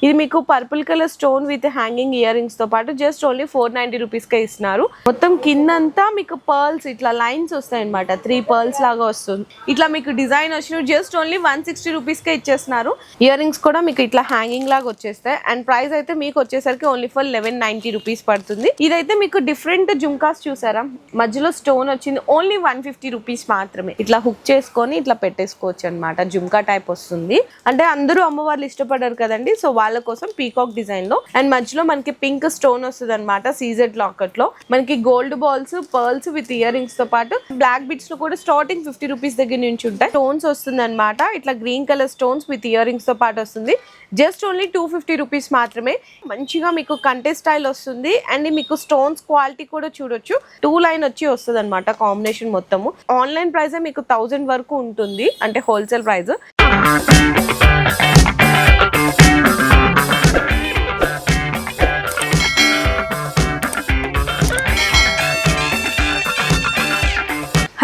ఇది మీకు purple colour stone with hanging ear rings తో పాటు జస్ట్ ఓన్లీ 490 రూపీస్ కే ఇస్తున్నారు. మొత్తం కిందంతా మీకు పర్ల్స్ ఇట్లా లైన్స్ వస్తాయి అనమాట, 3 పర్ల్స్ లాగా వస్తుంది. ఇట్లా మీకు డిజైన్ వచ్చిన జస్ట్ ఓన్లీ 160 రూపీస్ కే ఇచ్చేస్తున్నారు. ఇయర్ రింగ్స్ కూడా మీకు ఇట్లా హ్యాంగింగ్ లాగా వచ్చేస్తాయి. అండ్ ప్రైస్ అయితే మీకు వచ్చేసరికి ఓన్లీ ఫర్ 1190 రూపీస్ పడుతుంది. ఇదైతే మీకు డిఫరెంట్ జుంకాస్ చూసారా, మధ్యలో స్టోన్ వచ్చింది, ఓన్లీ 150 రూపీస్ మాత్రమే. ఇట్లా హుక్ చేసుకొని ఇట్లా పెట్టేసుకోవచ్చు అనమాట, జుంకా టైప్ వస్తుంది. అంటే అందరూ అమ్మవార్లు ఇష్టపడారు కదండి, సో వాళ్ళ కోసం పీకాక్ డిజైన్ లో. అండ్ మధ్యలో మనకి పింక్ స్టోన్ వస్తుంది అనమాట, సీజెడ్ లాకెట్ లో. మనకి gold balls, pearls with ear rings తో పాటు బ్లాక్ బిట్స్ లో కూడా స్టార్టింగ్ 50 రూపీస్ దగ్గర నుంచి ఉంటాయి. స్టోన్స్ వస్తుంది అనమాట, ఇట్లా green colour stones with ear rings తో పాటు వస్తుంది. జస్ట్ ఓన్లీ 250 రూపీస్ మాత్రమే. మంచిగా మీకు కంటే స్టైల్ వస్తుంది. అండ్ మీకు స్టోన్స్ క్వాలిటీ కూడా చూడొచ్చు, 2 లైన్ వచ్చి వస్తుంది అనమాట కాంబినేషన్ మొత్తము. ఆన్లైన్ ప్రైస్ మీకు 1000 వరకు ఉంటుంది, అంటే హోల్సేల్ ప్రైస్.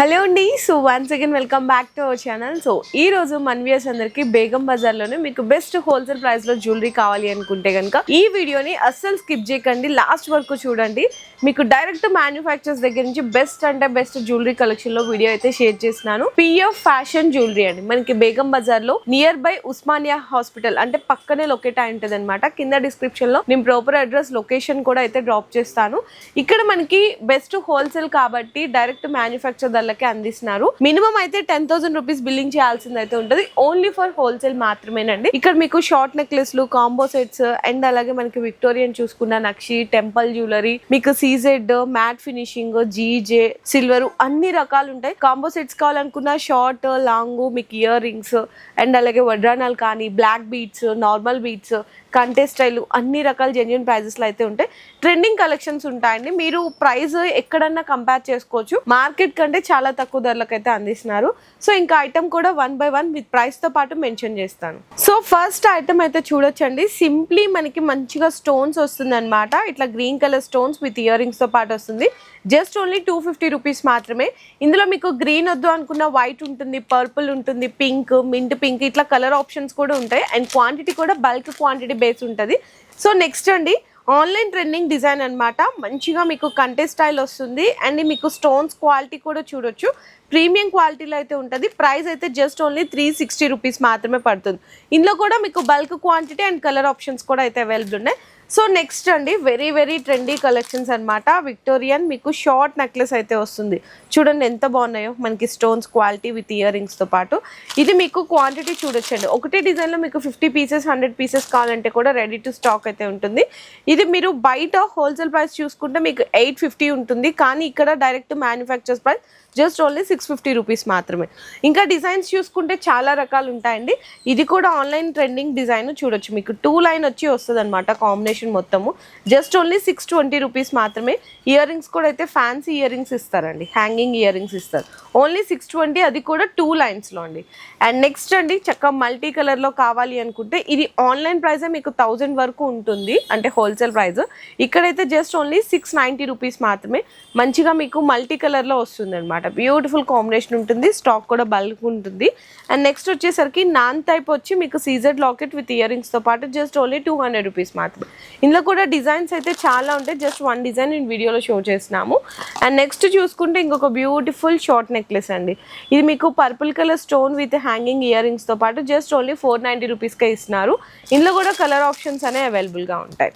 హలో అండి, so once again welcome back to our channel. So ఈ రోజు మన వ్యూయర్స్ అందరికి బేగం బజార్ లోనే మీకు బెస్ట్ హోల్సేల్ ప్రైస్ లో జ్యువెలరీ కావాలి అనుకుంటే కనుక ఈ వీడియోని అస్సలు స్కిప్ చేయకండి, లాస్ట్ వరకు చూడండి. మీకు డైరెక్ట్ మ్యానుఫ్యాక్చర్స్ దగ్గర నుంచి బెస్ట్ అంటే బెస్ట్ జ్యువెలరీ కలెక్షన్ లో వీడియో అయితే షేర్ చేస్తున్నాను. పిఎఫ్ ఫ్యాషన్ జ్యువెలరీ అండి, మనకి బేగం బజార్ లో నియర్ బై ఉస్మానియా హాస్పిటల్ అంటే పక్కనే లొకేట్ అయి ఉంటుంది అనమాట. కింద డిస్క్రిప్షన్ లో నేను ప్రాపర్ అడ్రస్, లొకేషన్ కూడా అయితే డ్రాప్ చేస్తాను. ఇక్కడ మనకి బెస్ట్ హోల్సేల్ కాబట్టి డైరెక్ట్ మ్యానుఫ్యాక్చర్ ధరలకే అందిస్తున్నారు. మినిమం అయితే 10,000 రూపీస్ బిల్లింగ్ చేయాల్సింది అయితే ఉంటుంది, ఓన్లీ ఫర్ హోల్సేల్ మాత్రమేనండి. ఇక్కడ మీకు షార్ట్ నెక్లెస్లు, కాంబో సెట్స్, అండ్ అలాగే మనకి విక్టోరియన్ చూసుకున్న నక్షి, టెంపుల్ జ్యువెలరీ, మీకు CZ, matte finishing, GJ, silver అన్ని రకాలు ఉంటాయి. కాంబో సెట్స్ కావాలనుకున్న షార్ట్, లాంగ్, మీకు ఇయర్ రింగ్స్, అండ్ అలాగే వడ్రానాలు కానీ, బ్లాక్ బీడ్స్, నార్మల్ బీడ్స్, కంటే స్టైల్, అన్ని రకాల జెన్యూన్ ప్రైజెస్ లో అయితే ఉంటాయి. ట్రెండింగ్ కలెక్షన్స్ ఉంటాయండి. మీరు ప్రైస్ ఎక్కడన్నా కంపేర్ చేసుకోవచ్చు, మార్కెట్ కంటే చాలా తక్కువ ధరలకు అయితే అందిస్తున్నారు. సో ఇంకా ఐటమ్ కూడా 1 by 1 విత్ ప్రైస్ తో పాటు మెన్షన్ చేస్తాను. సో ఫస్ట్ ఐటమ్ అయితే చూడొచ్చండి, సింప్లీ మనకి మంచిగా స్టోన్స్ వస్తుంది అనమాట. ఇట్లా green colour stones with ear rings తో పాటు వస్తుంది. జస్ట్ ఓన్లీ 250 రూపీస్ మాత్రమే. ఇందులో మీకు గ్రీన్ వద్దు అనుకున్న వైట్ ఉంటుంది, పర్పుల్ ఉంటుంది, పింక్, మింట్ పింక్, ఇట్లా కలర్ ఆప్షన్స్ కూడా ఉంటాయి. అండ్ క్వాంటిటీ కూడా బల్క్ క్వాంటిటీ బేస్ ఉంటుంది. సో నెక్స్ట్ అండి, ఆన్లైన్ ట్రెండింగ్ డిజైన్ అనమాట. మంచిగా మీకు కంటే స్టైల్ వస్తుంది. అండ్ మీకు స్టోన్స్ క్వాలిటీ కూడా చూడొచ్చు, ప్రీమియం క్వాలిటీలో అయితే ఉంటుంది. ప్రైస్ అయితే జస్ట్ ఓన్లీ 360 రూపీస్ మాత్రమే పడుతుంది. ఇందులో కూడా మీకు bulk quantity and colour options కూడా అయితే అవైలబుల్ ఉన్నాయి. సో నెక్స్ట్ అండి, వెరీ వెరీ ట్రెండీ కలెక్షన్స్ అనమాట. విక్టోరియన్ మీకు షార్ట్ నెక్లెస్ అయితే వస్తుంది, చూడండి ఎంత బాగున్నాయో. మనకి stones quality with ear rings తో పాటు ఇది మీకు క్వాంటిటీ చూడొచ్చండి. ఒకటే డిజైన్ లో మీకు 50 పీసెస్ 100 పీసెస్ కావాలంటే కూడా రెడీ టు స్టాక్ అయితే ఉంటుంది. ఇది మీరు బయట హోల్సేల్ ప్రైస్ చూసుకుంటే మీకు 850 ఉంటుంది, కానీ ఇక్కడ direct manufacturers price just only 650 rupees మాత్రమే. ఇంకా డిజైన్స్ చూసుకుంటే చాలా రకాలు ఉంటాయండి. ఇది కూడా ఆన్లైన్ ట్రెండింగ్ డిజైన్ చూడొచ్చు, మీకు 2 లైన్ వచ్చి వస్తుంది అనమాట కాంబినేషన్ మొత్తము. జస్ట్ ఓన్లీ 620 రూపీస్ మాత్రమే. ఇయర్ రింగ్స్ కూడా అయితే ఫ్యాన్సీ ఇయర్ రింగ్స్ ఇస్తారండి, హ్యాంగింగ్ ఇయర్ రింగ్స్ ఇస్తారు, ఓన్లీ 620, అది కూడా 2 లైన్స్లో అండి. అండ్ నెక్స్ట్ అండి, చక్కగా మల్టీ కలర్లో కావాలి అనుకుంటే ఇది ఆన్లైన్ ప్రైసే మీకు 1000 వరకు ఉంటుంది, అంటే హోల్సేల్ ప్రైస్. ఇక్కడైతే జస్ట్ ఓన్లీ 690 రూపీస్ మాత్రమే. మంచిగా మీకు మల్టీ కలర్లో వస్తుంది అనమాట, బ్యూటిఫుల్ కాంబినేషన్ ఉంటుంది. స్టాక్ కూడా బల్క్ ఉంటుంది. అండ్ నెక్స్ట్ వచ్చేసరికి నాన్ టైప్ వచ్చి మీకు CZ locket with ear rings తో పాటు జస్ట్ ఓన్లీ 200 రూపీస్ మాత్రమే. ఇందులో కూడా డిజైన్స్ అయితే చాలా ఉంటాయి, జస్ట్ 1 డిజైన్ నేను వీడియోలో షో చేసినాము. అండ్ నెక్స్ట్ చూసుకుంటే ఇంకొక బ్యూటిఫుల్ షార్ట్ నెక్లెస్ అండి. ఇది మీకు purple colour stone with hanging ear rings తో పాటు జస్ట్ ఓన్లీ 490 రూపీస్కే ఇస్తున్నారు. ఇందులో కూడా కలర్ ఆప్షన్స్ అనేవి అవైలబుల్గా ఉంటాయి.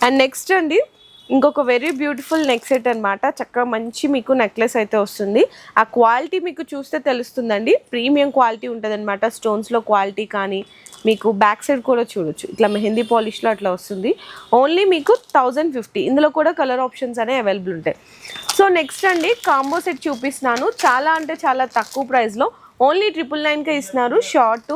అండ్ నెక్స్ట్ అండి, ఇంకొక వెరీ బ్యూటిఫుల్ నెక్ సెట్ అనమాట. చక్కగా మంచి మీకు నెక్లెస్ అయితే వస్తుంది. ఆ క్వాలిటీ మీకు చూస్తే తెలుస్తుందండి, ప్రీమియం క్వాలిటీ ఉంటుంది అనమాట. స్టోన్స్లో క్వాలిటీ కానీ, మీకు బ్యాక్ సైడ్ కూడా చూడొచ్చు, ఇట్లా మెహందీ పాలిష్లో అట్లా వస్తుంది. ఓన్లీ మీకు 1050. ఇందులో కూడా కలర్ ఆప్షన్స్ అనేవి అవైలబుల్ ఉంటాయి. సో నెక్స్ట్ అండి, కాంబో సెట్ చూపిస్తున్నాను. చాలా అంటే చాలా తక్కువ ప్రైస్లో ఓన్లీ 999కే ఇస్తున్నారు. షార్ట్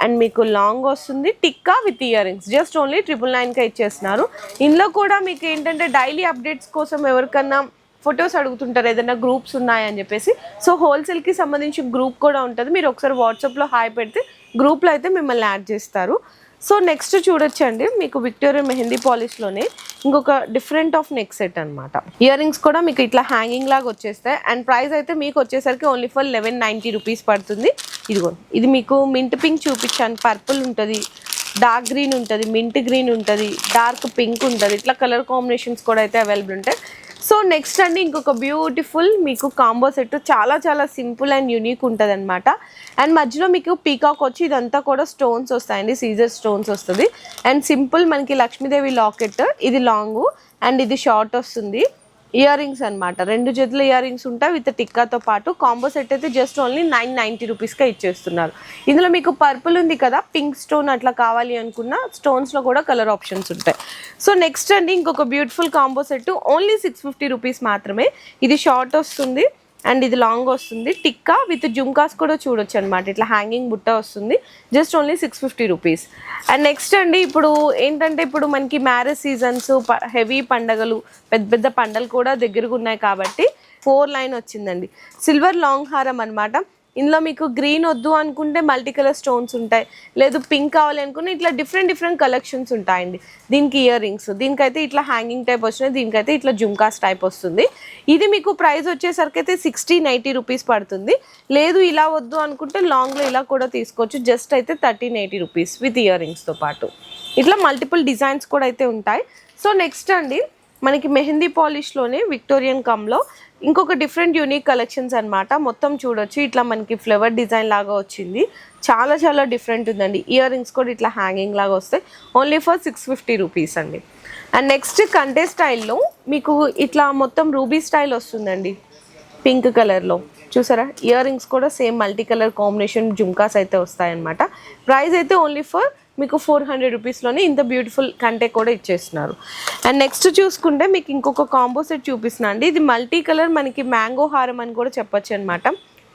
అండ్ మీకు లాంగ్ వస్తుంది, tikka with earrings just only 999కే ఇచ్చేస్తున్నారు. ఇందులో కూడా మీకు ఏంటంటే డైలీ అప్డేట్స్ కోసం ఎవరికన్నా ఫొటోస్ అడుగుతుంటారు, ఏదైనా గ్రూప్స్ ఉన్నాయని చెప్పేసి. సో హోల్సేల్కి సంబంధించి గ్రూప్ కూడా ఉంటుంది, మీరు ఒకసారి వాట్సాప్లో హాయ్ పెడితే గ్రూప్లో అయితే మిమ్మల్ని యాడ్ చేస్తారు. సో నెక్స్ట్ చూడొచ్చండి, మీకు విక్టోరియన్ మెహందీ పాలిష్లోనే ఇంకొక డిఫరెంట్ ఆఫ్ నెక్ సెట్ అనమాట. ఇయర్ రింగ్స్ కూడా మీకు ఇట్లా హ్యాంగింగ్ లాగా వచ్చేస్తాయి. అండ్ ప్రైస్ అయితే మీకు వచ్చేసరికి ఓన్లీ ఫర్ 1190 రూపీస్ పడుతుంది. ఇదిగో ఇది మీకు మింట్ పింక్ చూపించాను, పర్పుల్ ఉంటుంది, డార్క్ గ్రీన్ ఉంటుంది, మింట్ గ్రీన్ ఉంటుంది, డార్క్ పింక్ ఉంటుంది. ఇట్లా కలర్ కాంబినేషన్స్ కూడా అయితే అవైలబుల్ ఉంటాయి. సో నెక్స్ట్ అండి ఇంకొక బ్యూటిఫుల్ మీకు కాంబో సెట్, చాలా చాలా సింపుల్ అండ్ యూనిక్ ఉంటుంది అనమాట. అండ్ మధ్యలో మీకు పీకాక్ వచ్చి ఇదంతా కూడా స్టోన్స్ వస్తాయండి, సీజర్ స్టోన్స్ వస్తుంది. అండ్ సింపుల్ మనకి లక్ష్మీదేవి లాకెట్, ఇది లాంగ్ అండ్ ఇది షార్ట్ వస్తుంది. ఇయర్ రింగ్స్ అనమాట, 2 జతల ఇయర్ రింగ్స్ ఉంటాయి విత్ టిక్కాతో పాటు. కాంబో సెట్ అయితే జస్ట్ ఓన్లీ 990 రూపీస్కే ఇచ్చేస్తున్నారు. ఇందులో మీకు పర్పుల్ ఉంది కదా, పింక్ స్టోన్ అట్లా కావాలి అనుకున్న స్టోన్స్లో కూడా కలర్ ఆప్షన్స్ ఉంటాయి. సో నెక్స్ట్ అండి ఇంకొక beautiful combo set, only 650 rupees మాత్రమే. ఇది షార్ట్ వస్తుంది అండ్ ఇది లాంగ్ వస్తుంది. టిక్కా విత్ జుమ్కాస్ కూడా చూడొచ్చు అనమాట, ఇట్లా హ్యాంగింగ్ బుట్ట వస్తుంది. Just only 650 rupees. And next అండి ఇప్పుడు ఏంటంటే ఇప్పుడు మనకి మ్యారేజ్ సీజన్స్, హెవీ పండగలు, పెద్ద పెద్ద పండగలు కూడా దగ్గరగా ఉన్నాయి కాబట్టి 4 లైన్ వచ్చిందండి. సిల్వర్ లాంగ్ హారం అనమాట. ఇందులో మీకు గ్రీన్ వద్దు అనుకుంటే మల్టీ కలర్ స్టోన్స్ ఉంటాయి, లేదు పింక్ కావాలి అనుకుంటే ఇట్లా డిఫరెంట్ కలెక్షన్స్ ఉంటాయండి. దీనికి ఇయర్ రింగ్స్, దీనికైతే ఇట్లా హ్యాంగింగ్ టైప్ వస్తున్నాయి, దీనికైతే ఇట్లా జుమ్కాస్ టైప్ వస్తుంది. ఇది మీకు ప్రైస్ వచ్చేసరికి అయితే 1680 రూపీస్ పడుతుంది. లేదు ఇలా వద్దు అనుకుంటే లాంగ్లో ఇలా కూడా తీసుకోవచ్చు, జస్ట్ అయితే 1380 రూపీస్ విత్ ఇయర్ రింగ్స్తో పాటు. ఇట్లా మల్టిపుల్ డిజైన్స్ కూడా అయితే ఉంటాయి. సో నెక్స్ట్ అండి మనకి మెహందీ పాలిష్లోనే విక్టోరియన్ కమ్లో ఇంకొక డిఫరెంట్ యూనిక్ కలెక్షన్స్ అనమాట. మొత్తం చూడొచ్చు, ఇట్లా మనకి ఫ్లవర్ డిజైన్ లాగా వచ్చింది, చాలా చాలా డిఫరెంట్ ఉందండి. ఇయర్ రింగ్స్ కూడా ఇట్లా హ్యాంగింగ్ లాగా వస్తాయి, ఓన్లీ ఫర్ 650 రూపీస్ అండి. అండ్ నెక్స్ట్ కంటే స్టైల్లో మీకు ఇట్లా మొత్తం రూబీ స్టైల్ వస్తుందండి, పింక్ కలర్లో చూసారా. ఇయర్ రింగ్స్ కూడా same multi colour combination jhumkas అయితే వస్తాయన్నమాట. ప్రైస్ అయితే ఓన్లీ ఫర్ మీకు 400 రూపీస్లోనే ఇంత బ్యూటిఫుల్ కంటే కూడా ఇచ్చేస్తున్నారు. అండ్ నెక్స్ట్ చూసుకుంటే మీకు ఇంకొక కాంబో సెట్ చూపిస్తున్నా అండి. ఇది మల్టీ కలర్ మనకి మ్యాంగో హారం అని కూడా చెప్పొచ్చు అనమాట.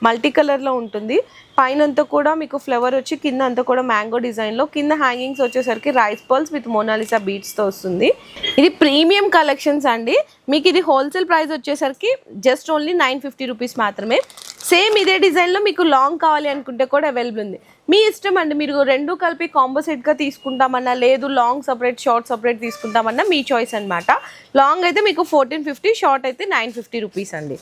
మల్టీ కలర్లో ఉంటుంది, పైన అంతా కూడా మీకు ఫ్లవర్ వచ్చి కింద అంతా కూడా మ్యాంగో డిజైన్లో, కింద హ్యాంగింగ్స్ వచ్చేసరికి రైస్ పర్ల్స్ విత్ మోనాలిసా బీడ్స్తో వస్తుంది. ఇది ప్రీమియం కలెక్షన్స్ అండి. మీకు ఇది హోల్సేల్ ప్రైస్ వచ్చేసరికి జస్ట్ ఓన్లీ 950 రూపీస్ మాత్రమే. సేమ్ ఇదే డిజైన్లో మీకు లాంగ్ కావాలి అనుకుంటే కూడా అవైలబుల్ ఉంది, మీ ఇష్టం అండి. మీరు 2 కలిపి కాంబో సెట్గా తీసుకుంటామన్నా, లేదు లాంగ్ సపరేట్ షార్ట్ సపరేట్ తీసుకుంటామన్నా మీ చాయిస్ అనమాట. లాంగ్ అయితే మీకు 1450, షార్ట్ అయితే 950 రూపీస్ అండి.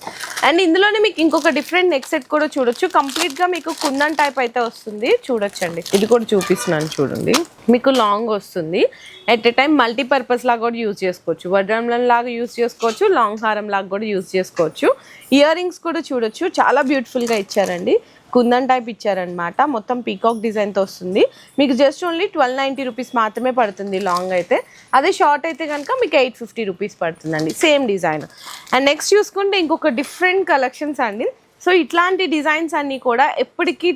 అండ్ ఇందులోనే మీకు ఇంకొక డిఫరెంట్ నెక్ సెట్ కూడా చూడొచ్చు, కంప్లీట్గా మీకు కుందన్ టైప్ అయితే వస్తుంది, చూడొచ్చండి. ఇది కూడా చూపిస్తున్నాను చూడండి, మీకు లాంగ్ వస్తుంది. ఎట్ ఎ టైం మల్టీపర్పస్ లాగా కూడా యూజ్ చేసుకోవచ్చు, వడ్రంలం లాగా యూజ్ చేసుకోవచ్చు, లాంగ్ హారం లాగా కూడా యూజ్ చేసుకోవచ్చు. ఇయర్ రింగ్స్ కూడా చూడొచ్చు, చాలా బ్యూటిఫుల్గా ఇచ్చారండి, కుందన్ టైప్ ఇచ్చారనమాట. మొత్తం పీకాక్ డిజైన్తో వస్తుంది. మీకు జస్ట్ ఓన్లీ 1290 రూపీస్ మాత్రమే పడుతుంది లాంగ్ అయితే. అదే షార్ట్ అయితే కనుక మీకు 850 రూపీస్ పడుతుందండి, సేమ్ డిజైన్. అండ్ నెక్స్ట్ చూసుకుంటే ఇంకొక డిఫరెంట్ కలెక్షన్స్ అండి. సో ఇట్లాంటి డిజైన్స్ అన్నీ కూడా ఎప్పటికీ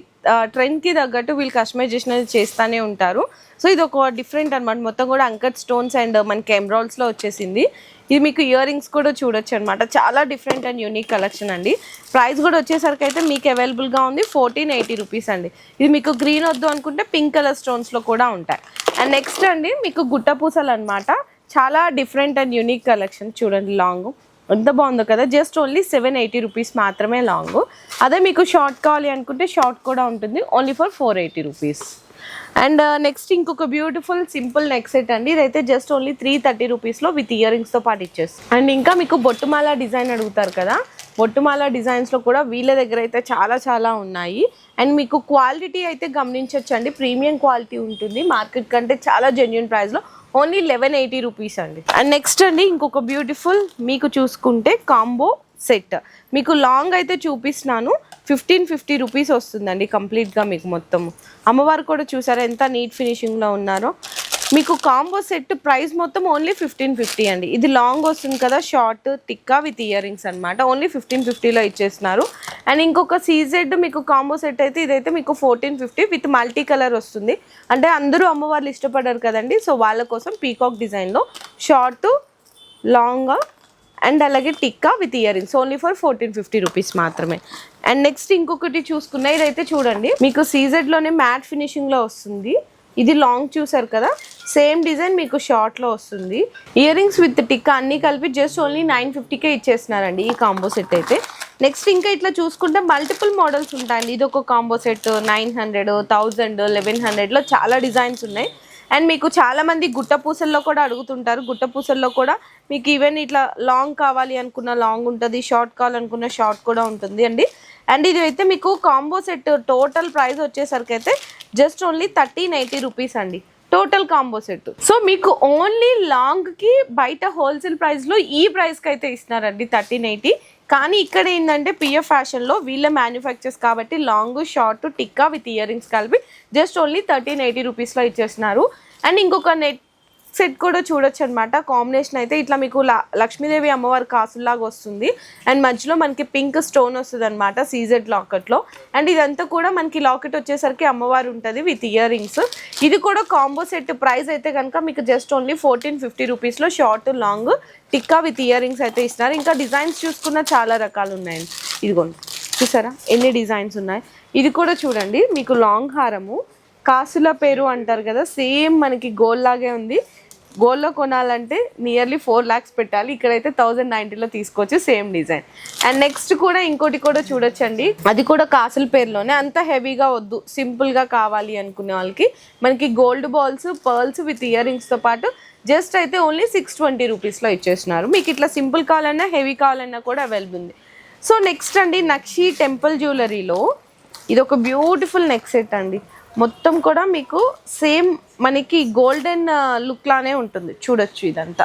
ట్రెండ్కి తగ్గట్టు వీళ్ళు కస్టమైజేషన్ అనేది చేస్తూనే ఉంటారు. సో ఇది ఒక డిఫరెంట్ అనమాట, మొత్తం కూడా అంకట్ స్టోన్స్ అండ్ మనకి ఎమరాల్డ్స్లో వచ్చేసింది. ఇది మీకు ఇయర్ రింగ్స్ కూడా చూడొచ్చు అనమాట, చాలా డిఫరెంట్ అండ్ యూనిక్ కలెక్షన్ అండి. ప్రైస్ కూడా వచ్చేసరికి అయితే మీకు అవైలబుల్గా ఉంది 1480 రూపీస్ అండి. ఇది మీకు గ్రీన్ వద్దు అనుకుంటే పింక్ కలర్ స్టోన్స్లో కూడా ఉంటాయి. అండ్ నెక్స్ట్ అండి మీకు గుట్ట పూసలు అనమాట, చాలా డిఫరెంట్ అండ్ యూనిక్ కలెక్షన్. చూడండి లాంగ్ ఎంత బాగుందో కదా, జస్ట్ ఓన్లీ 780 రూపీస్ మాత్రమే లాంగ్. అదే మీకు షార్ట్ కావాలి అనుకుంటే షార్ట్ కూడా ఉంటుంది, only for 480 rupees. And next ఇంకొక బ్యూటిఫుల్ సింపుల్ నెక్ సెట్ అండి. ఇదైతే జస్ట్ ఓన్లీ 330 రూపీస్లో విత్ ఇయర్ రింగ్స్తో పాటు ఇచ్చేస్తాం. అండ్ ఇంకా మీకు బొట్టుమాల డిజైన్ అడుగుతారు కదా, బొట్టుమాల డిజైన్స్లో కూడా వీళ్ళ దగ్గర అయితే చాలా చాలా ఉన్నాయి. అండ్ మీకు క్వాలిటీ అయితే గమనించవచ్చు అండి, ప్రీమియం క్వాలిటీ ఉంటుంది, మార్కెట్ కంటే చాలా జెన్యూన్ ప్రైస్లో ఓన్లీ 1180 రూపీస్ అండి. అండ్ నెక్స్ట్ అండి ఇంకొక బ్యూటిఫుల్ మీకు చూసుకుంటే కాంబో సెట్, మీకు లాంగ్ అయితే చూపిస్తున్నాను, 1550 రూపీస్ వస్తుందండి కంప్లీట్గా. మీకు మొత్తం అమ్మవారు కూడా చూసారా ఎంత నీట్ ఫినిషింగ్లో ఉన్నారో. మీకు కాంబో సెట్ ప్రైస్ మొత్తం ఓన్లీ 1550 అండి. ఇది లాంగ్ వస్తుంది కదా, short tikka with ear rings అనమాట, ఓన్లీ 1550లో ఇచ్చేస్తున్నారు. అండ్ ఇంకొక సీజెడ్ మీకు కాంబో సెట్ అయితే ఇదైతే మీకు 1450 విత్ మల్టీ కలర్ వస్తుంది. అంటే అందరూ అమ్మవార్లు ఇష్టపడారు కదండి, సో వాళ్ళ కోసం పీకాక్ డిజైన్లో షార్ట్ లాంగ్ అండ్ అలాగే tikka with ear rings only for 1450 rupees మాత్రమే. అండ్ నెక్స్ట్ ఇంకొకటి చూసుకున్నా, ఇదైతే చూడండి మీకు సీజెడ్లోనే మ్యాట్ ఫినిషింగ్లో వస్తుంది. ఇది లాంగ్ చూసారు కదా, సేమ్ డిజైన్ మీకు షార్ట్లో వస్తుంది. ఇయర్ రింగ్స్ విత్ టిక్కా అన్నీ కలిపి జస్ట్ ఓన్లీ 950కే ఇచ్చేస్తున్నారండి ఈ కాంబో సెట్ అయితే. నెక్స్ట్ ఇంకా ఇట్లా చూసుకుంటే మల్టిపుల్ మోడల్స్ ఉంటాయండి. ఇది ఒక కాంబో సెట్ 900, 1000, 1100లో చాలా డిజైన్స్ ఉన్నాయి. అండ్ మీకు చాలామంది గుట్ట పూసల్లో కూడా అడుగుతుంటారు, గుట్ట పూసల్లో కూడా మీకు ఈవెన్ ఇట్లా లాంగ్ కావాలి అనుకున్న లాంగ్ ఉంటుంది, షార్ట్ కావాలనుకున్న షార్ట్ కూడా ఉంటుంది అండి. అండ్ ఇది అయితే మీకు కాంబో సెట్ టోటల్ ప్రైస్ వచ్చేసరికి అయితే జస్ట్ ఓన్లీ 1380 రూపీస్ అండి. Total combo set. సో మీకు ఓన్లీ లాంగ్ కి బయట హోల్సేల్ ప్రైస్ లో ఈ ప్రైస్ కి అయితే ఇస్తున్నారండి 1380. కానీ ఇక్కడ ఏంటంటే పిఎఫ్ ఫ్యాషన్లో వీళ్ళ మ్యానుఫ్యాక్చర్స్ కాబట్టి long short tikka with ear rings కలిపి జస్ట్ ఓన్లీ 1380 రూపీస్లో ఇచ్చేస్తున్నారు. అండ్ ఇంకొక నెట్ సెట్ కూడా చూడొచ్చు అనమాట. కాంబినేషన్ అయితే ఇట్లా మీకు లక్ష్మీదేవి అమ్మవారి కాసుల్లాగా వస్తుంది. అండ్ మధ్యలో మనకి పింక్ స్టోన్ వస్తుంది అనమాట సీజెడ్ లాకెట్లో. అండ్ ఇదంతా కూడా మనకి లాకెట్ వచ్చేసరికి అమ్మవారు ఉంటుంది విత్ ఇయర్ రింగ్స్. ఇది కూడా కాంబో సెట్ ప్రైస్ అయితే కనుక మీకు జస్ట్ ఓన్లీ 1450 రూపీస్లో short long tikka with ear rings అయితే ఇస్తున్నారు. ఇంకా డిజైన్స్ చూసుకున్న చాలా రకాలు ఉన్నాయండి. ఇదిగోండి చూసారా ఎన్ని డిజైన్స్ ఉన్నాయి. ఇది కూడా చూడండి మీకు లాంగ్ హారము కాసుల పేరు అంటారు కదా, సేమ్ మనకి గోల్డ్ లాగే ఉంది. గోల్డ్లో కొనాలంటే నియర్లీ 4 lakhs పెట్టాలి. ఇక్కడైతే 1090లో తీసుకోవచ్చు సేమ్ డిజైన్. అండ్ నెక్స్ట్ కూడా ఇంకోటి కూడా చూడొచ్చండి. అది కూడా కాసుల పేరులోనే, అంత హెవీగా వద్దు సింపుల్గా కావాలి అనుకునే వాళ్ళకి మనకి gold balls pearls with ear రింగ్స్తో పాటు జస్ట్ అయితే ఓన్లీ 620 రూపీస్లో ఇచ్చేస్తున్నారు. మీకు ఇట్లా సింపుల్ కావాలన్నా హెవీ కావాలన్నా కూడా అవైలబుల్ ఉంది. సో నెక్స్ట్ అండి నక్షి టెంపుల్ జ్యువెలరీలో ఇది ఒక బ్యూటిఫుల్ నెక్ సెట్ అండి. మొత్తం కూడా మీకు సేమ్ మనకి గోల్డెన్ లుక్ లానే ఉంటుంది చూడొచ్చు. ఇదంతా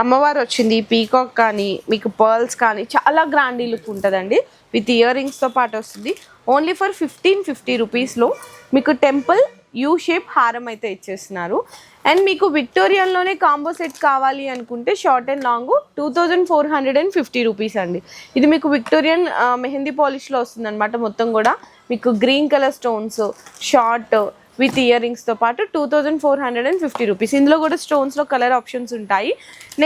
అమ్మవారు వచ్చింది, పీకాక్ కానీ మీకు పర్ల్స్ కానీ చాలా గ్రాండీ లుక్ ఉంటుందండి. విత్ ఇయర్ రింగ్స్తో పాటు వస్తుంది. ఓన్లీ ఫర్ 1550 రూపీస్లో మీకు టెంపుల్ యూ షేప్ హారం అయితే ఇచ్చేస్తున్నారు. అండ్ మీకు విక్టోరియన్లోనే కాంబో సెట్ కావాలి అనుకుంటే షార్ట్ అండ్ లాంగ్ 2450 రూపీస్ అండి. ఇది మీకు విక్టోరియన్ మెహందీ పాలిష్లో వస్తుంది అనమాట. మొత్తం కూడా మీకు green colour stones short with ear రింగ్స్తో పాటు 2450 రూపీస్. ఇందులో కూడా స్టోన్స్లో కలర్ ఆప్షన్స్ ఉంటాయి.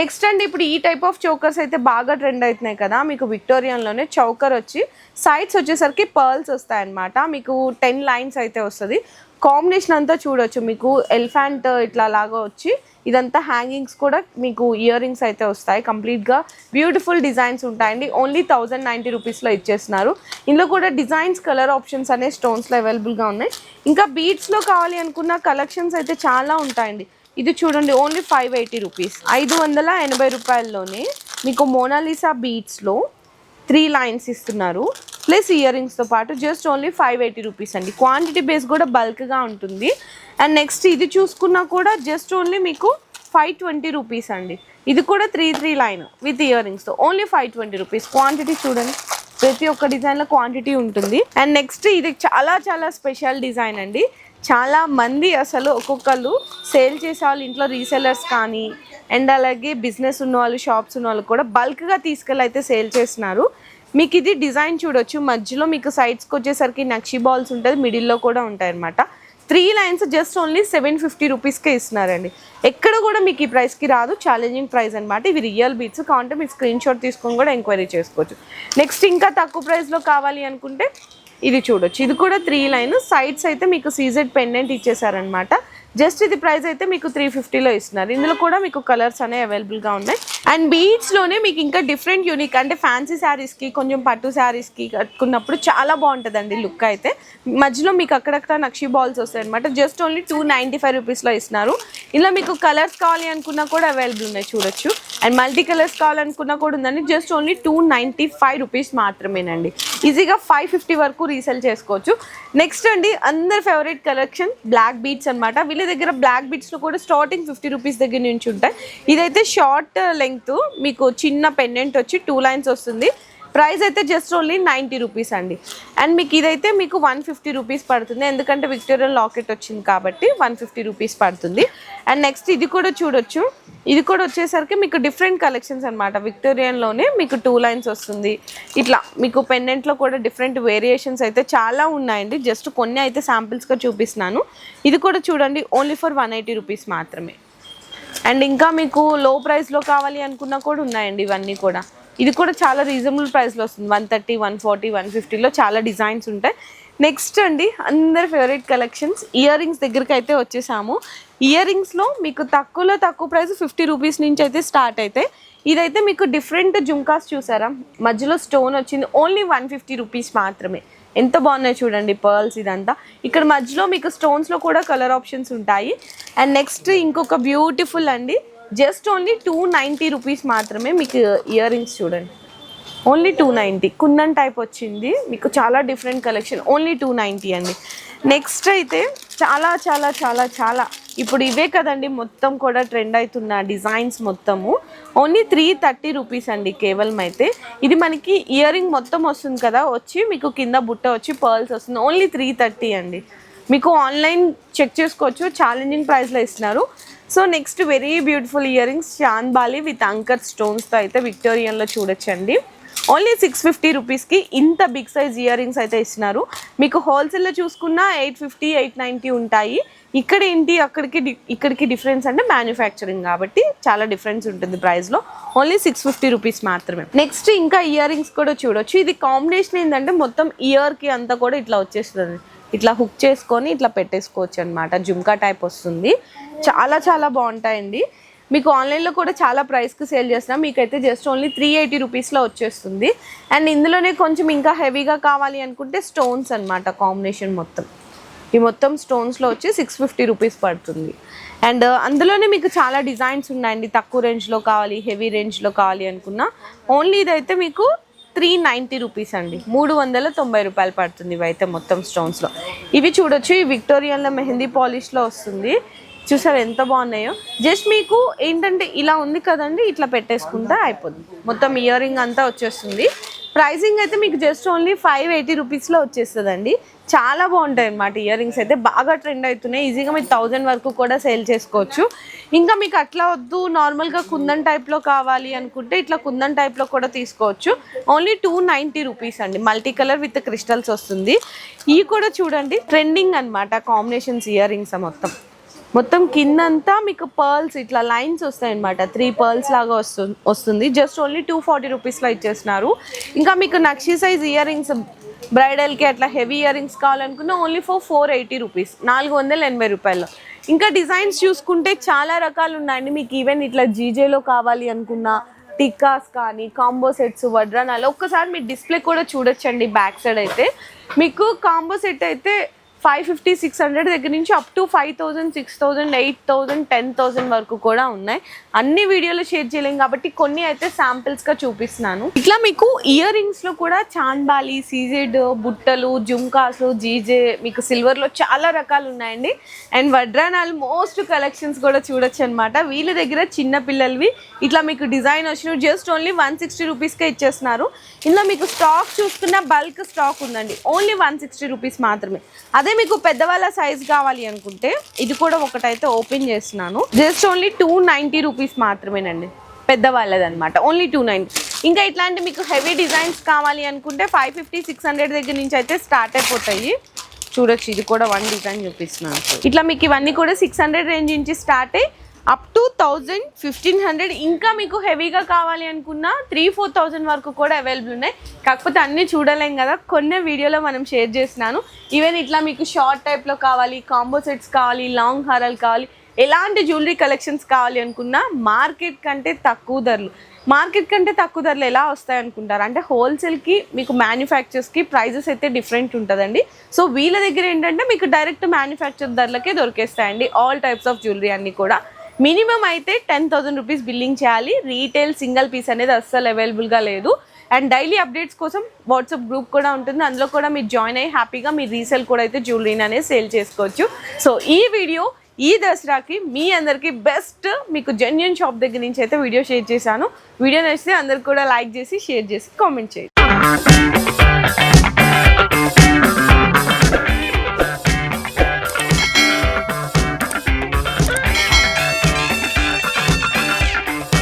నెక్స్ట్ అండి ఇప్పుడు ఈ టైప్ ఆఫ్ చౌకర్స్ అయితే బాగా ట్రెండ్ అవుతున్నాయి కదా. మీకు విక్టోరియన్లోనే చౌకర్ వచ్చి సైడ్స్ వచ్చేసరికి పర్ల్స్ వస్తాయి అన్నమాట. మీకు 10 లైన్స్ అయితే వస్తుంది. కాంబినేషన్ అంతా చూడొచ్చు మీకు ఎలిఫెంట్ ఇట్లా లాగా వచ్చి ఇదంతా హ్యాంగింగ్స్ కూడా మీకు ఇయర్ రింగ్స్ అయితే వస్తాయి. కంప్లీట్గా బ్యూటిఫుల్ డిజైన్స్ ఉంటాయండి. ఓన్లీ 1090 రూపీస్లో ఇచ్చేస్తున్నారు. ఇందులో కూడా డిజైన్స్ కలర్ ఆప్షన్స్ అనే స్టోన్స్లో అవైలబుల్గా ఉన్నాయి. ఇంకా బీడ్స్లో కావాలి అనుకున్న కలెక్షన్స్ అయితే చాలా ఉంటాయండి. ఇది చూడండి ఓన్లీ 580 రూపీస్, 580 రూపాయల్లోనే మీకు మోనాలిసా బీడ్స్లో 3 లైన్స్ ఇస్తున్నారు ప్లస్ ఇయర్ రింగ్స్తో పాటు జస్ట్ ఓన్లీ 580 రూపీస్ అండి. క్వాంటిటీ బేస్ కూడా బల్క్గా ఉంటుంది. అండ్ నెక్స్ట్ ఇది చూసుకున్నా కూడా జస్ట్ ఓన్లీ మీకు 520 రూపీస్ అండి. ఇది కూడా 3 లైన్ విత్ ఇయర్ రింగ్స్తో ఓన్లీ 520 రూపీస్. క్వాంటిటీ చూడండి ప్రతి ఒక్క డిజైన్లో క్వాంటిటీ ఉంటుంది. అండ్ నెక్స్ట్ ఇది చాలా చాలా స్పెషల్ డిజైన్ అండి. చాలా మంది అసలు ఒక్కొక్కళ్ళు సేల్ చేసే వాళ్ళు ఇంట్లో రీసెలర్స్ కానీ అండ్ అలాగే బిజినెస్ ఉన్న వాళ్ళు షాప్స్ ఉన్న వాళ్ళు కూడా బల్క్గా తీసుకెళ్ళి అయితే సేల్ చేస్తున్నారు. మీకు ఇది డిజైన్ చూడొచ్చు. మధ్యలో మీకు సైడ్స్కి వచ్చేసరికి నక్షి బాల్స్ ఉంటుంది, మిడిల్లో కూడా ఉంటాయి అన్నమాట. 3 లైన్స్ జస్ట్ ఓన్లీ 750 రూపీస్కే ఇస్తున్నారండి. ఎక్కడ కూడా మీకు ఈ ప్రైస్కి రాదు. ఛాలెంజింగ్ ప్రైస్ అనమాట. ఇవి రియల్ బీట్స్ కావాలంటే మీరు స్క్రీన్ షాట్ తీసుకొని కూడా ఎంక్వైరీ చేసుకోవచ్చు. నెక్స్ట్ ఇంకా తక్కువ ప్రైస్లో కావాలి అనుకుంటే ఇది చూడొచ్చు. ఇది కూడా 3 లైన్ సైడ్స్ అయితే మీకు సీజెడ్ పెండెంట్ ఇచ్చేసారనమాట. జస్ట్ ఇది ప్రైస్ అయితే మీకు 350లో ఇస్తున్నారు. ఇందులో కూడా మీకు కలర్స్ అనేవి అవైలబుల్గా ఉన్నాయి. అండ్ బీడ్స్లోనే మీకు ఇంకా డిఫరెంట్ యూనిక్ అంటే ఫ్యాన్సీ శారీస్కి కొంచెం పట్టు శారీస్కి కట్టుకున్నప్పుడు చాలా బాగుంటుందండి లుక్ అయితే. మధ్యలో మీకు అక్కడక్కడ నక్షి బాల్స్ వస్తాయి అనమాట. జస్ట్ ఓన్లీ 295 రూపీస్లో ఇస్తున్నారు. ఇలా మీకు కలర్స్ కావాలి అనుకున్నా కూడా అవైలబుల్ ఉన్నాయి చూడొచ్చు. అండ్ మల్టీ కలర్స్ కావాలనుకున్నా కూడా ఉందండి. జస్ట్ ఓన్లీ 295 రూపీస్ మాత్రమేనండి. ఈజీగా 550 వరకు రీసేల్ చేసుకోవచ్చు. నెక్స్ట్ అండి అందరి ఫేవరెట్ కలెక్షన్ బ్లాక్ బీడ్స్ అనమాట. వీళ్ళ దగ్గర బ్లాక్ బీడ్స్లో కూడా స్టార్టింగ్ 50 రూపీస్ దగ్గర నుంచి ఉంటాయి. ఇదైతే షార్ట్ లెంగ్త్ మీకు చిన్న పెండెంట్ వచ్చి 2 లైన్స్ వస్తుంది. ప్రైస్ అయితే జస్ట్ ఓన్లీ 90 రూపీస్ అండి. అండ్ మీకు ఇదైతే మీకు 150 రూపీస్ పడుతుంది. ఎందుకంటే విక్టోరియన్ లాకెట్ వచ్చింది కాబట్టి 150 రూపీస్ పడుతుంది. అండ్ నెక్స్ట్ ఇది కూడా చూడొచ్చు. ఇది కూడా వచ్చేసరికి మీకు డిఫరెంట్ కలెక్షన్స్ అనమాట. విక్టోరియన్లోనే మీకు 2 లైన్స్ వస్తుంది. ఇట్లా మీకు పెండెంట్లో కూడా డిఫరెంట్ వేరియేషన్స్ అయితే చాలా ఉన్నాయండి. జస్ట్ కొన్ని అయితే శాంపిల్స్గా చూపిస్తున్నాను. ఇది కూడా చూడండి ఓన్లీ ఫర్ 180 రూపీస్ మాత్రమే. అండ్ ఇంకా మీకు లో ప్రైస్లో కావాలి అనుకున్నా కూడా ఉన్నాయండి ఇవన్నీ కూడా. ఇది కూడా చాలా రీజనబుల్ ప్రైస్లో వస్తుంది. 130, 140, 150లో చాలా డిజైన్స్ ఉంటాయి. నెక్స్ట్ అండి అందరి ఫేవరెట్ కలెక్షన్స్ ఇయర్ రింగ్స్ దగ్గరికి అయితే వచ్చేసాము. ఇయర్ రింగ్స్లో మీకు తక్కువ ప్రైస్ 50 రూపీస్ నుంచి అయితే స్టార్ట్ అయితే. ఇదైతే మీకు డిఫరెంట్ జుంకాస్ చూసారా, మధ్యలో స్టోన్ వచ్చింది. ఓన్లీ 150 రూపీస్ మాత్రమే. ఎంత బాగున్నాయి చూడండి పర్ల్స్ ఇదంతా. ఇక్కడ మధ్యలో మీకు స్టోన్స్లో కూడా కలర్ ఆప్షన్స్ ఉంటాయి. అండ్ నెక్స్ట్ ఇంకొక బ్యూటిఫుల్ అండి జస్ట్ ఓన్లీ 290 రూపీస్ మాత్రమే. మీకు ఇయర్ రింగ్స్ చూడండి ఓన్లీ 290 కుందన్ టైప్ వచ్చింది మీకు, చాలా డిఫరెంట్ కలెక్షన్. ఓన్లీ 290 అండి. నెక్స్ట్ అయితే చాలా చాలా చాలా చాలా ఇప్పుడు ఇవే కదండి మొత్తం కూడా ట్రెండ్ అవుతున్న డిజైన్స్ మొత్తము. ఓన్లీ 330 రూపీస్ అండి కేవలం. అయితే ఇది మనకి ఇయర్ రింగ్ మొత్తం వస్తుంది కదా, వచ్చి మీకు కింద బుట్ట వచ్చి పర్ల్స్ వస్తుంది. ఓన్లీ 330 అండి. మీకు ఆన్లైన్ చెక్ చేసుకోవచ్చు, ఛాలెంజింగ్ ప్రైస్లో ఇస్తున్నారు. So next very beautiful earrings chandbali with అంకర్ స్టోన్స్తో అయితే విక్టోరియన్లో చూడొచ్చండి. ఓన్లీ 650 రూపీస్కి ఇంత బిగ్ సైజ్ ఇయర్ రింగ్స్ అయితే ఇస్తున్నారు. మీకు హోల్సేల్లో చూసుకున్న 850 890 ఉంటాయి. ఇక్కడ ఏంటి ఇక్కడికి డిఫరెన్స్ అంటే మ్యానుఫ్యాక్చరింగ్ కాబట్టి చాలా డిఫరెన్స్ ఉంటుంది ప్రైస్లో. ఓన్లీ 650 రూపీస్ మాత్రమే. నెక్స్ట్ ఇంకా ఇయర్ రింగ్స్ కూడా చూడొచ్చు. ఇది కాంబినేషన్ ఏంటంటే మొత్తం ఇయర్కి అంతా కూడా ఇట్లా వచ్చేస్తుంది, ఇట్లా హుక్ చేసుకొని ఇట్లా పెట్టేసుకోవచ్చు అనమాట. జుమ్కా టైప్ వస్తుంది, చాలా చాలా బాగుంటాయండి. మీకు ఆన్లైన్లో కూడా చాలా ప్రైస్కి సేల్ చేస్తున్నాం. మీకైతే జస్ట్ ఓన్లీ 380 రూపీస్లో వచ్చేస్తుంది. అండ్ ఇందులోనే కొంచెం ఇంకా హెవీగా కావాలి అనుకుంటే స్టోన్స్ అనమాట కాంబినేషన్ మొత్తం. ఈ మొత్తం స్టోన్స్లో వచ్చి 650 రూపీస్ పడుతుంది. అండ్ అందులోనే మీకు చాలా డిజైన్స్ ఉన్నాయండి. తక్కువ రేంజ్లో కావాలి, హెవీ రేంజ్లో కావాలి అనుకున్నా ఓన్లీ ఇదైతే మీకు 390 రూపీస్ అండి. 390 రూపాయలు పడుతుంది ఇవైతే మొత్తం స్టోన్స్లో. ఇవి చూడొచ్చు, ఈ విక్టోరియన్లో మెహందీ పాలిష్లో వస్తుంది. చూసారు ఎంత బాగున్నాయో. జస్ట్ మీకు ఏంటంటే ఇలా ఉంది కదండి, ఇట్లా పెట్టేసుకుంటే అయిపోతుంది. మొత్తం ఇయర్ రింగ్ అంతా వచ్చేస్తుంది. ప్రైసింగ్ అయితే మీకు జస్ట్ ఓన్లీ 580 రూపీస్లో వచ్చేస్తుందండి. చాలా బాగుంటాయి అన్నమాట ఇయర్ రింగ్స్ అయితే, బాగా ట్రెండ్ అవుతున్నాయి. ఈజీగా మీరు 1000 వరకు కూడా సేల్ చేసుకోవచ్చు. ఇంకా మీకు అట్లా వద్దు, నార్మల్గా కుందన్ టైప్లో కావాలి అనుకుంటే ఇట్లా కుందన్ టైప్లో కూడా తీసుకోవచ్చు. ఓన్లీ 290 రూపీస్ అండి. మల్టీ కలర్ విత్ క్రిస్టల్స్ వస్తుంది. ఇవి కూడా చూడండి ట్రెండింగ్ అనమాట కాంబినేషన్స్ ఇయర్ రింగ్స్ మొత్తం కిందంతా మీకు పర్ల్స్ ఇట్లా లైన్స్ వస్తాయి అనమాట. 3 పర్ల్స్ లాగా వస్తుంది. జస్ట్ ఓన్లీ 240 రూపీస్లో ఇచ్చేస్తున్నారు. ఇంకా మీకు నక్షి సైజ్ ఇయర్ రింగ్స్ బ్రైడల్కి అట్లా హెవీ ఇయర్ రింగ్స్ కావాలనుకున్నా ఓన్లీ 480 రూపీస్, 480 రూపాయలు. ఇంకా డిజైన్స్ చూసుకుంటే చాలా రకాలు ఉన్నాయండి. మీకు ఈవెన్ ఇట్లా జీజేలో కావాలి అనుకున్నా, టిక్కాస్ కానీ, కాంబో సెట్స్, వడ్రానాలు ఒక్కసారి మీరు డిస్ప్లే కూడా చూడొచ్చండి. బ్యాక్ సైడ్ అయితే మీకు కాంబో సెట్ అయితే 550 600 దగ్గర నుంచి అప్ టు 5000 6000 8000 10,000 వరకు కూడా ఉన్నాయి. అన్ని వీడియోలు షేర్ చేయలేం కాబట్టి కొన్ని అయితే శాంపిల్స్గా చూపిస్తున్నాను. ఇట్లా మీకు ఇయర్ రింగ్స్లో కూడా చాంద్బాలి, సీజెడ్, బుట్టలు, జుమ్కాస్, జీజే, మీకు సిల్వర్లో చాలా రకాలు ఉన్నాయండి. అండ్ వడ్రానాలు మోస్ట్ కలెక్షన్స్ కూడా చూడొచ్చు అనమాట. వీళ్ళ దగ్గర చిన్న పిల్లలవి ఇట్లా మీకు డిజైన్ వచ్చిన జస్ట్ ఓన్లీ 160 రూపీస్కే ఇచ్చేస్తున్నారు. ఇందులో మీకు స్టాక్ చూసుకున్న బల్క్ స్టాక్ ఉందండి. ఓన్లీ 160 రూపీస్ మాత్రమే. అదే మీకు పెద్దవాళ్ళ సైజ్ కావాలి అనుకుంటే ఇది కూడా ఒకటైతే ఓపెన్ చేస్తున్నాను. జస్ట్ ఓన్లీ 290 రూపీస్ మాత్రమేనండి, పెద్దవాళ్ళది అనమాట. ఓన్లీ 290. ఇంకా ఇట్లాంటి మీకు హెవీ డిజైన్స్ కావాలి అనుకుంటే 550 600 దగ్గర నుంచి అయితే స్టార్ట్ అయిపోతాయి. చూడొచ్చు, ఇది కూడా 1 డిజైన్ చూపిస్తున్నాను. ఇట్లా మీకు ఇవన్నీ కూడా 600 రేంజ్ నుంచి స్టార్ట్ అయ్యి అప్ టు 1000 1500. ఇంకా మీకు హెవీగా కావాలి అనుకున్నా 3-4,000 వరకు కూడా అవైలబుల్ ఉన్నాయి. కాకపోతే అన్నీ చూడలేం కదా, కొన్ని వీడియోలో మనం షేర్ చేస్తున్నాను. ఈవెన్ ఇట్లా మీకు షార్ట్ టైప్లో కావాలి, కాంబో సెట్స్ కావాలి, లాంగ్ హారాలు కావాలి, ఎలాంటి జ్యువెలరీ కలెక్షన్స్ కావాలి అనుకున్నా మార్కెట్ కంటే తక్కువ ధరలు ఎలా వస్తాయి అనుకుంటారు అంటే హోల్సేల్కి మీకు మ్యానుఫ్యాక్చర్స్కి ప్రైజెస్ అయితే డిఫరెంట్ ఉంటుందండి. సో వీళ్ళ దగ్గర ఏంటంటే మీకు డైరెక్ట్ మ్యానుఫ్యాక్చర్ ధరలకే దొరికేస్తాయండి ఆల్ టైప్స్ ఆఫ్ జ్యువెలరీ అన్నీ కూడా. మినిమం అయితే 10,000 రూపీస్ బిల్లింగ్ చేయాలి. రీటైల్ సింగిల్ పీస్ అనేది అస్సలు అవైలబుల్గా లేదు. అండ్ డైలీ అప్డేట్స్ కోసం వాట్సాప్ గ్రూప్ కూడా ఉంటుంది, అందులో కూడా మీరు జాయిన్ అయ్యి హ్యాపీగా మీ రీసేల్ కూడా అయితే జ్యువెలరీని అనేది సేల్ చేసుకోవచ్చు. సో ఈ వీడియో ఈ దసరాకి మీ అందరికీ బెస్ట్ మీకు జెన్యూన్ షాప్ దగ్గర నుంచి అయితే వీడియో షేర్ చేశాను. వీడియో నచ్చితే అందరికి కూడా లైక్ చేసి షేర్ చేసి కామెంట్ చేయండి.